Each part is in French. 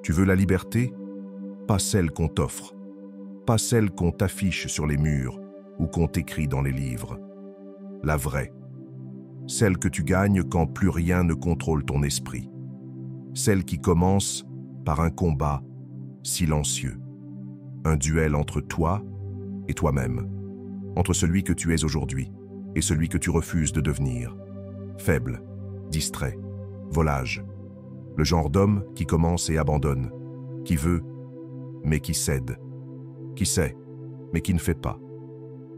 Tu veux la liberté? Pas celle qu'on t'offre, pas celle qu'on t'affiche sur les murs ou qu'on t'écrit dans les livres. La vraie, celle que tu gagnes quand plus rien ne contrôle ton esprit. Celle qui commence par un combat silencieux. Un duel entre toi et toi-même, entre celui que tu es aujourd'hui et celui que tu refuses de devenir. Faible, distrait, volage. Le genre d'homme qui commence et abandonne, qui veut, mais qui cède, qui sait, mais qui ne fait pas.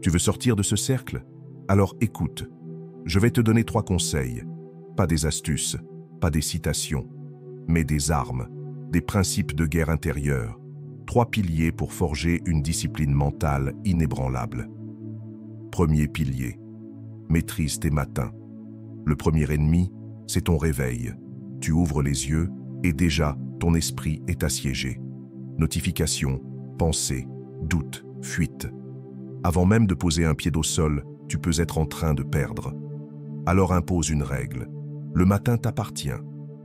Tu veux sortir de ce cercle? Alors écoute, je vais te donner 3 conseils, pas des astuces, pas des citations, mais des armes, des principes de guerre intérieure, 3 piliers pour forger une discipline mentale inébranlable. Premier pilier, maîtrise tes matins. Le premier ennemi, c'est ton réveil. Tu ouvres les yeux et déjà ton esprit est assiégé. Notifications, pensées, doutes, fuites. Avant même de poser un pied au sol, tu peux être en train de perdre. Alors impose une règle. Le matin t'appartient.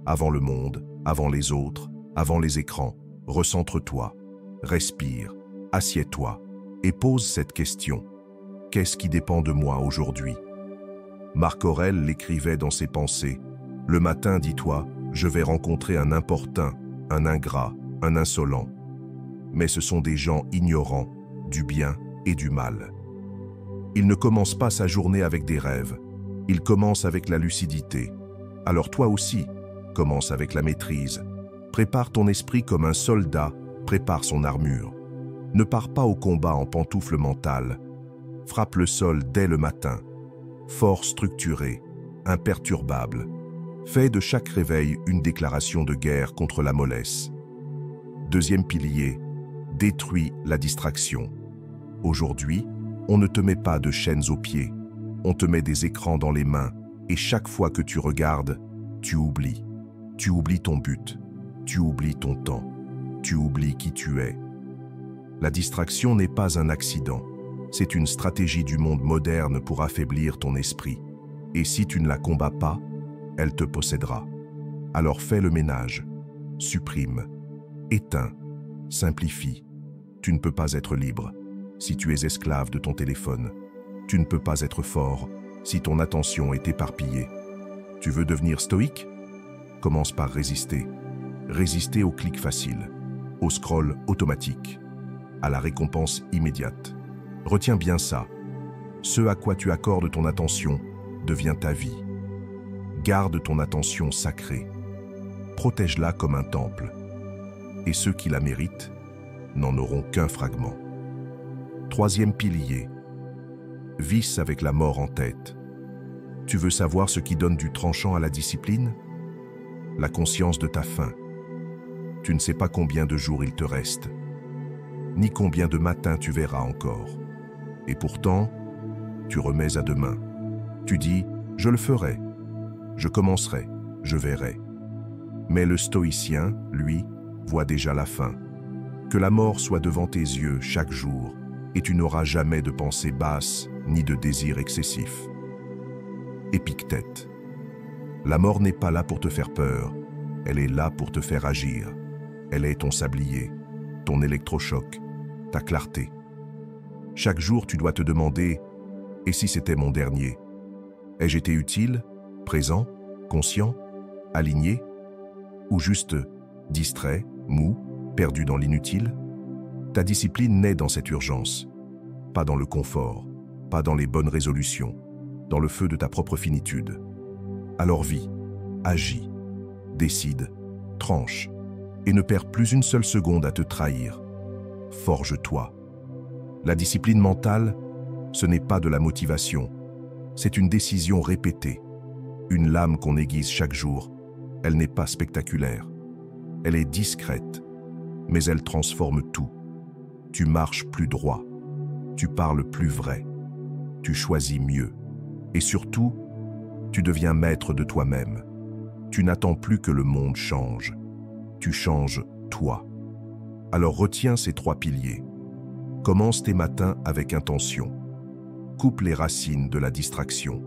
Avant le monde, avant les autres, avant les écrans, recentre-toi, respire, assieds-toi et pose cette question. Qu'est-ce qui dépend de moi aujourd'hui? Marc Aurèle l'écrivait dans ses pensées. Le matin, dis-toi, je vais rencontrer un importun, un ingrat, un insolent. Mais ce sont des gens ignorants, du bien et du mal. Il ne commence pas sa journée avec des rêves, il commence avec la lucidité. Alors toi aussi, commence avec la maîtrise. Prépare ton esprit comme un soldat prépare son armure. Ne pars pas au combat en pantoufles mentales. Frappe le sol dès le matin. Fort structuré, imperturbable. Fais de chaque réveil une déclaration de guerre contre la mollesse. Deuxième pilier, détruis la distraction. Aujourd'hui, on ne te met pas de chaînes aux pieds, on te met des écrans dans les mains et chaque fois que tu regardes, tu oublies. Tu oublies ton but, tu oublies ton temps, tu oublies qui tu es. La distraction n'est pas un accident, c'est une stratégie du monde moderne pour affaiblir ton esprit. Et si tu ne la combats pas, elle te possédera. Alors fais le ménage, supprime, éteins, simplifie. Tu ne peux pas être libre si tu es esclave de ton téléphone. Tu ne peux pas être fort si ton attention est éparpillée. Tu veux devenir stoïque? Commence par résister. Résister au clic facile, au scroll automatique, à la récompense immédiate. Retiens bien ça. Ce à quoi tu accordes ton attention devient ta vie. Garde ton attention sacrée. Protège-la comme un temple. Et ceux qui la méritent n'en auront qu'un fragment. Troisième pilier. Vice avec la mort en tête. Tu veux savoir ce qui donne du tranchant à la discipline? La conscience de ta faim. Tu ne sais pas combien de jours il te reste, ni combien de matins tu verras encore. Et pourtant, tu remets à demain. Tu dis, je le ferai, je commencerai, je verrai. Mais le stoïcien, lui, voit déjà la fin. Que la mort soit devant tes yeux chaque jour, et tu n'auras jamais de pensée basse ni de désir excessif. Épictète. La mort n'est pas là pour te faire peur, elle est là pour te faire agir. Elle est ton sablier, ton électrochoc, ta clarté. Chaque jour, tu dois te demander « Et si c'était mon dernier? Ai-je été utile, présent, conscient, aligné? Ou juste distrait, mou, perdu dans l'inutile ?» Ta discipline naît dans cette urgence, pas dans le confort, pas dans les bonnes résolutions, dans le feu de ta propre finitude. Alors vis, agis, décide, tranche, et ne perds plus une seule seconde à te trahir. Forge-toi. La discipline mentale, ce n'est pas de la motivation, c'est une décision répétée, une lame qu'on aiguise chaque jour. Elle n'est pas spectaculaire, elle est discrète, mais elle transforme tout. Tu marches plus droit, tu parles plus vrai, tu choisis mieux, et surtout, tu deviens maître de toi-même. Tu n'attends plus que le monde change. Tu changes toi. Alors retiens ces 3 piliers. Commence tes matins avec intention. Coupe les racines de la distraction.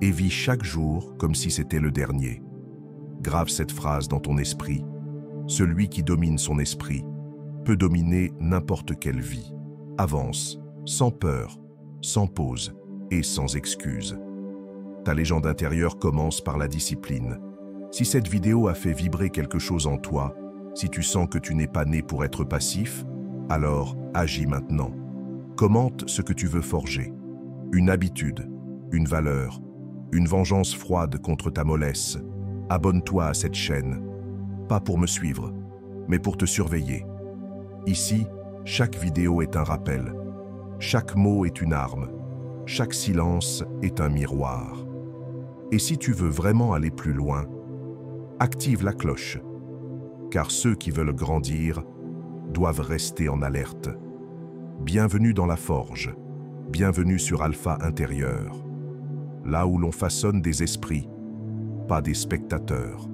Et vis chaque jour comme si c'était le dernier. Grave cette phrase dans ton esprit. Celui qui domine son esprit peut dominer n'importe quelle vie. Avance, sans peur, sans pause et sans excuse. Ta légende intérieure commence par la discipline. Si cette vidéo a fait vibrer quelque chose en toi, si tu sens que tu n'es pas né pour être passif, alors agis maintenant. Commente ce que tu veux forger. Une habitude, une valeur, une vengeance froide contre ta mollesse. Abonne-toi à cette chaîne, pas pour me suivre, mais pour te surveiller. Ici, chaque vidéo est un rappel. Chaque mot est une arme. Chaque silence est un miroir. Et si tu veux vraiment aller plus loin, active la cloche, car ceux qui veulent grandir doivent rester en alerte. Bienvenue dans la forge, bienvenue sur Alpha Intérieur, là où l'on façonne des esprits, pas des spectateurs.